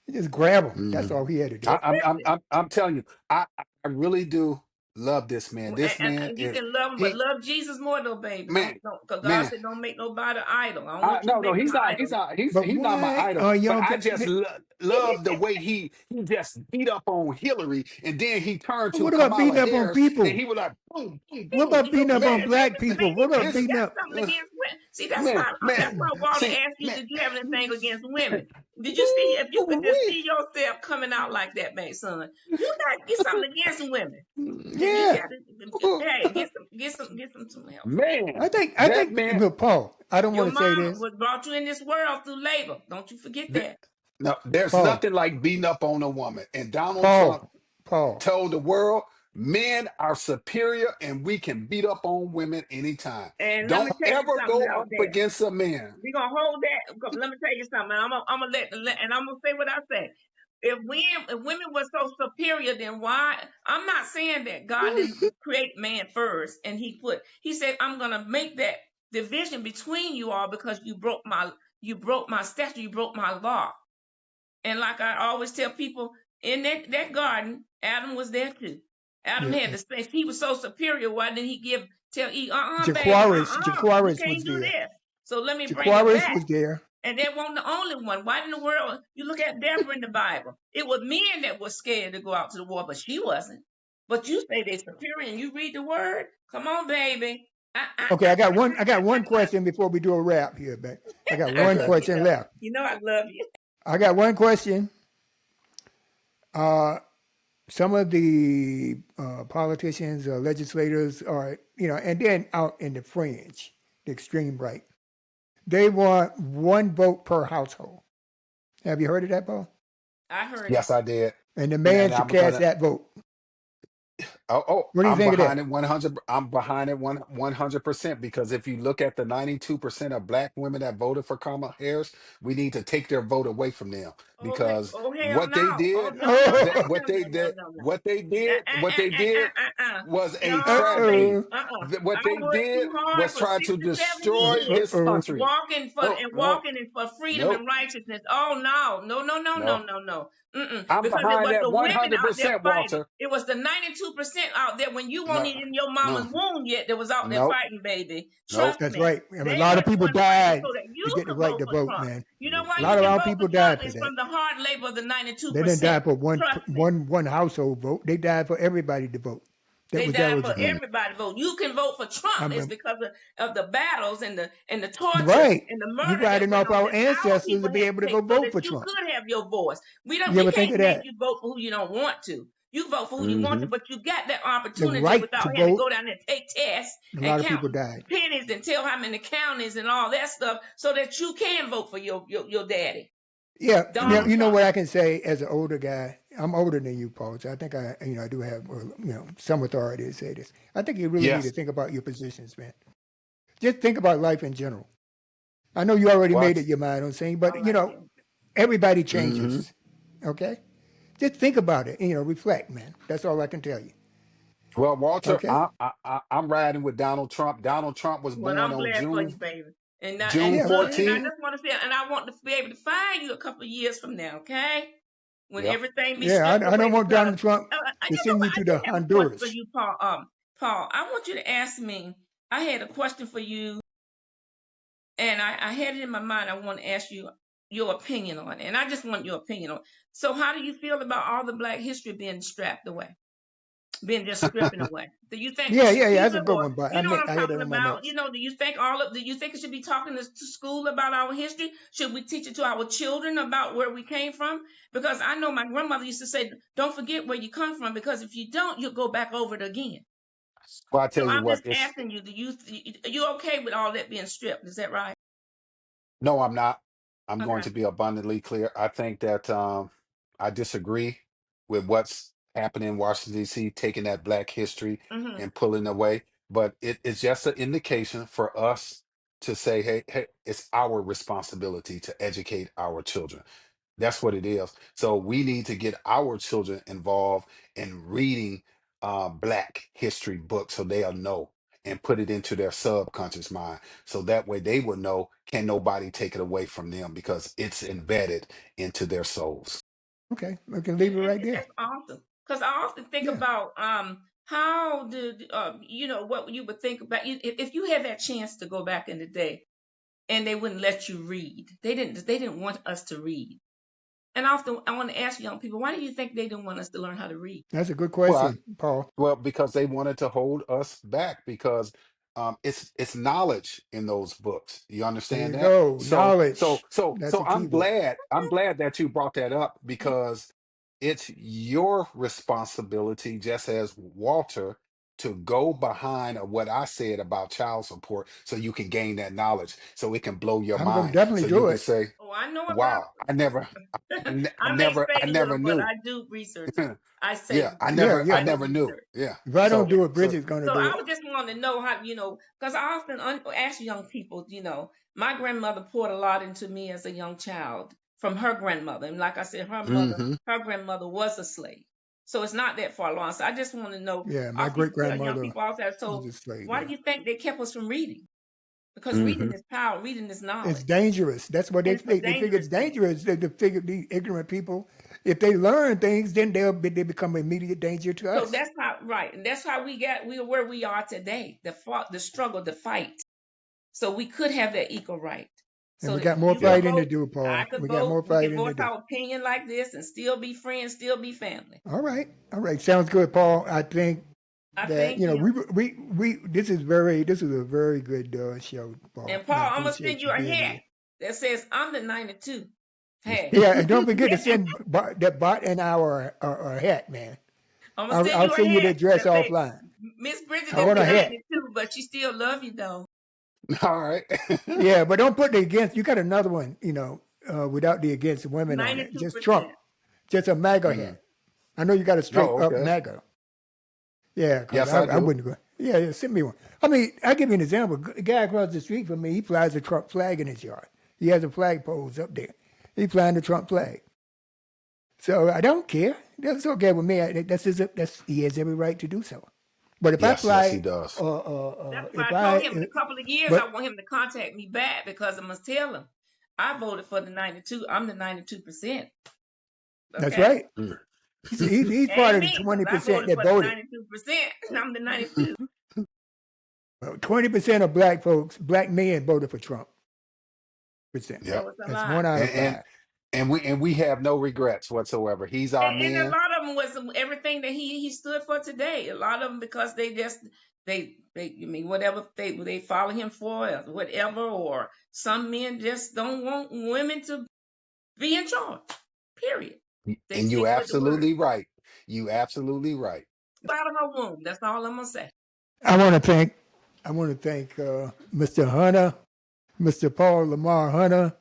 He just grab him. That's Mhm. all he had to do. He flipped it. I'm telling you, I really do love this man. This man And you is can love him, but he love Jesus more though, baby. Don't man, don't because God man. said don't make nobody idol. I don't want you No, making he's an not. idol. But He's not my why idol. are But y'all? I just love the way he just beat up on Hillary, and then he turned to What about beating Kamala up on Harris, and people? he was like, boom, boom, What boom. about beating up on Man, black people? Man, What about you this beating got up? something against women. See, that's man, why man. that's why Walter See, asked you, man. did you have anything against women? Did you see if you could just Ooh-wee. see yourself coming out like that, man, son? You got to get something against women. You Yeah, got to hey, get some help. Man, I that think. man. But Paul, I don't Your want to say mom this. was brought you in this world through labor. Don't you forget th- that. no, there's Paul, nothing like beating up on a woman. And Donald Trump Paul, Paul. told the world men are superior and we can beat up on women anytime. And let me Don't tell you ever something go else up there. against a man. We're gonna hold that. Let me tell you something. I'm gonna and I'm gonna say what I say. If women were so superior, then why? I'm not saying that God didn't create man first, and He said I'm gonna make that division between you all because you broke my statute, you broke my law. And like I always tell people, in that garden, Adam was there too. Adam Yeah, had the space. He was so superior. Why didn't he tell Eve, baby, you Jaquaris can't was do there. this. So let me bring it Jaquaris back. was there. And that wasn't the only one. Why in the world? You look at Deborah in the Bible. It was men that were scared to go out to the war, but she wasn't. But you say they're superior and you read the word? Come on, baby. Okay, I got one question before we do a wrap here, but I got I one Okay. love you, question though. left. You know I love you. I got one question. Uh, some of the politicians, legislators, are and then out in the fringe, the extreme right, they want one vote per household. Have you heard of that, Paul? I heard it. Yes, I did. And the And man should I'm cast gonna that vote. What do you I'm think of behind that? it 100. I'm behind it 100% because if you look at the 92% of black women that voted for Kamala Harris, we need to take their vote away from them because Oh hell what they no! Oh did, no no no Oh, no no no no no! what they did was a No, baby. tragedy. Uh-uh. What I they worked did too hard was for try to 67 destroy years this uh-oh. country. walking for No, and no, walking in for freedom no, and righteousness. Oh no, no, no, no, no, no. no, no. I'm Because it behind was that the women out there 100%, fighting. Walter. It was the 92% out there when you weren't No, even in your mama's no, womb yet that was out there no, fighting, baby. no. Trust That's me. right. I mean, a They lot were of the people ones fighting died so that to you get the could right vote to for vote, Trump. man. You know A why you lot of can our vote for people Trump? died for It's that. from the hard labor of the They didn't 92%. die for Trust me. one household vote. They died for everybody to vote that They was died for eligible. Mm. everybody to vote. You can vote for Trump. It's I'm because of the battles and the torture right. and the We murder that riding went off on our that our ancestors to people be had able to to go take so vote that for you Trump. could have your voice. You We ever think can't of make that? you vote for who you don't want to. You vote for who you want Hmm. to, but you got that The opportunity right without to having to vote. go down there and take tests A and lot of count people died. pennies and tell how many counties and all that stuff so that you can vote for your daddy, Yeah. Now Donald you know Trump. what I can say as an older guy. I'm older than you, Paul. So I think I do have some authority to say this. I think you really need to Yes. think about your positions, man. Just think about life in general. I know you already made What? it your mind on saying, All but right then. everybody Hmm. changes. Okay? Just think about it. Reflect, man. That's all I can tell you. Well, Walter, Okay? I'm riding with Donald Trump. Donald Trump was Well, born I'm on glad for you, baby. And I, and June Yeah, look, and I 14th. just want to say, and I want to be able to find you a couple of years from now, okay? When Yep. everything be yeah. stripped I away, don't want because Donald Trump you to know send what? you I to do the have a question for Honduras. you, Paul. Paul, I want you to ask me. I had a question for you, and I had it in my mind. I want to ask you your opinion on it, and I just want your opinion on it. So, how do you feel about all the Black history being strapped away? Being just stripping away. Do you think we Yeah, should yeah, yeah. keep That's a it, good or one, but you know what I'm I had it talking on my about? notes. Do you think do you think it should be talking to school about our history? Should we teach it to our children about where we came from? Because I know my grandmother used to say, "Don't forget where you come from, because if you don't, you'll go back over it again." Well, I So tell you I'm what, just it's asking you, are you okay with all that being stripped? Is that right? no, I'm not. I'm going Okay. to be abundantly clear. I think that I disagree with what's happening in Washington, D.C., taking that Black history Mm-hmm. and pulling away. But it's just an indication for us to say, hey, it's our responsibility to educate our children. That's what it is. So we need to get our children involved in reading Black history books so they'll know and put it into their subconscious mind. So that way they will know, can nobody take it away from them because it's embedded into their souls. Okay, we can leave it right And there. that's awesome. Because I often think Yeah, about how did what you would think about if you had that chance to go back in the day and they wouldn't let you read. They didn't want us to read. And often I want to ask young people, why do you think they didn't want us to learn how to read? that's a good Well, question, Paul. well, because they wanted to hold us back because it's knowledge in those books. You There understand you that? go. So Knowledge. That's a key word. I'm glad that you brought that up because it's your responsibility, just as Walter, to go behind of what I said about child support so you can gain that knowledge, so it can blow your I'm gonna mind. definitely So you do can it. say, Oh, I know about wow, I never I may I fade a never little, but knew. I do research. I Yeah, say Yeah, I yeah. I do never knew. research. Yeah. If I don't So do it, so Bridget's gonna So do I it. would just want to know how, because I often ask young people, my grandmother poured a lot into me as a young child from her grandmother. And like I said, hmm her grandmother was a slave. So it's not that far along. So I just want to know, Yeah, I my often great tell young grandmother people also, was so a slave. why Yeah, do you think they kept us from reading? Because hmm reading is power, reading is it's knowledge. dangerous. That's what And they it's a think. They figure dangerous it's thing. dangerous. They figure these ignorant people, if they learn things, then they become immediate danger to So us. that's how, right. And that's how we are where we are today, the struggle, the fight. So we could have that equal right. And So we that got more you could Yeah. fighting to vote, do, I Paul. could We got vote, more we could fighting to voice do. our opinion like this and still be friends, still be family. All right, all right. Sounds good, Paul. I think I that thank you. we this is a very good show, Paul, And and I Paul, I'm gonna send appreciate you you a being hat here. that says I'm the 92 hat. Yeah, and don't forget to send that bot and our hat, man. I'm gonna send I'll you a send you the hat address that say offline. Miss Bridget I is want the a hat. 92, but she still love you though. All right. Yeah, but don't put the against. You got another one, without the against women on it. Just Trump, 92%. just a MAGA Mm. hat. I know you got a straight Oh, up okay. MAGA. Yeah, because Yes, I I do. wouldn't go. Yeah, send me one. I mean, I'll give you an example. A guy across the street from me, he flies a Trump flag in his yard. He has a flag poles up there. He flying the Trump flag. So I don't care. That's okay with me. He has every right to do so. But if I Yes, yes, he fly, does. That's why if I told I, him in a couple of years I but want him to contact me back because I must tell him I voted for the 92. I'm the 92%. that's Okay. right. Mm. He's part Ain't of the me because I 20% voted that for the voted. 92%. I'm the 92. Well, 20% of black folks, black men voted for Trump. Yep. So it's a That's lie. one out And, of and five. and we have no regrets whatsoever. He's our And a man. lot of them was everything that he stood for today. A lot of them because they I mean whatever they follow him for or whatever, or some men just don't want women to be in charge. Period. They And you stick with the word. absolutely right. You absolutely right. Out of her womb. That's all I'm gonna say. I want to thank, Mr. Hunter, Mr. Paul Lamar Hunter,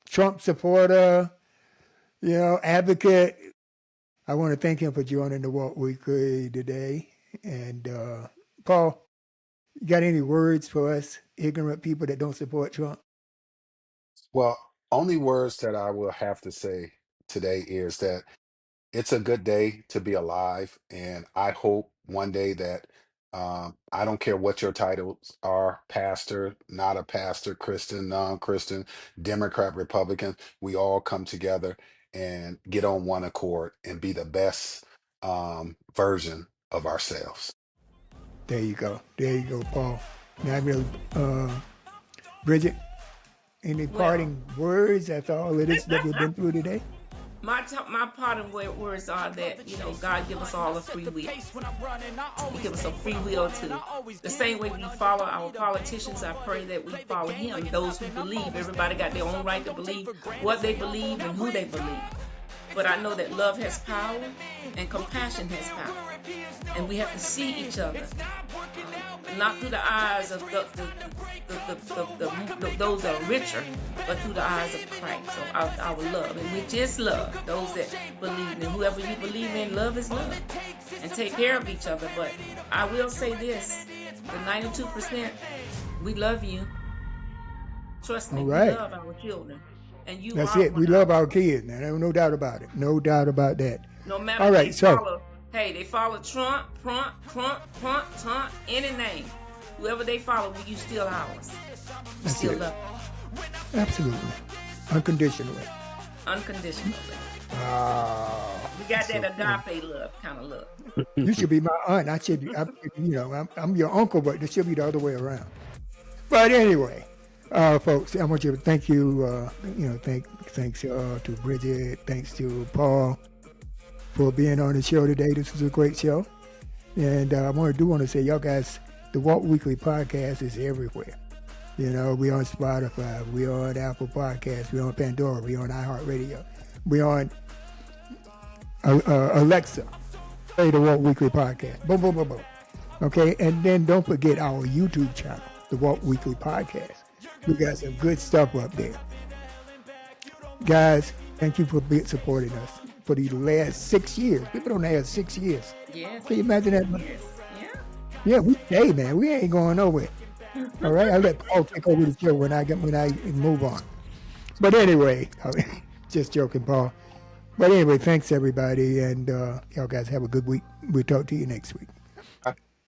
Trump supporter, advocate. I want to thank him for joining the Walk Weekly today. And Paul, you got any words for us ignorant people that don't support Trump? Well, only words that I will have to say today is that it's a good day to be alive, and I hope one day that I don't care what your titles are, pastor, not a pastor, Christian, non-Christian, Democrat, Republican, we all come together and get on one accord and be the best version of ourselves. There you go. There you go, Paul. Now, Bridget, any Well, parting words after all of this that we've been through today? my parting words are that God give us all a free will. He give us a free will too. The same way we follow our politicians, I pray that we follow Him. Those who believe, everybody got their own right to believe what they believe and who they believe. But I know that love has power and compassion has power, and we have to see each other, not through the eyes of those that are richer, but through the eyes of Christ. So our love, and we just love those that believe in whoever you believe in. Love is love, and take care of each other. But I will say this: the 92%, we love you. Trust me, All we right. love our children, and you That's are it. one We of love them. our kids, man. There's no doubt about it. No doubt about that. No matter All if right. they So, follow, they follow Trump, any name. Whoever they follow, you still ours. We That's still it. love Absolutely. Unconditionally. you unconditionally. Ah, We got so that cool. agape love kind of love. You should be my aunt. I'm your uncle, but it should be the other way around. But anyway, folks, I want you to thank you. Thanks to Bridget. Thanks to Paul for being on the show today. This was a great show, and I want to say, y'all guys, the Walk Weekly podcast is everywhere. We on Spotify, we on Apple Podcasts, we on Pandora, we on iHeartRadio, we on Alexa. Play the Walk Weekly podcast. Boom, boom, boom, boom. Okay, and then don't forget our YouTube channel, the Walk Weekly podcast. We got some good stuff up there. Guys, thank you for supporting us for the last 6 years. We've been on there 6 years. Yes. Can you imagine that? Yes. Yeah. Yeah, we stay, man. We ain't going nowhere. All right, I'll let Paul take over the show when I move on. But anyway, just joking, Paul. But anyway, thanks everybody, and y'all guys have a good week. We'll talk to you next week.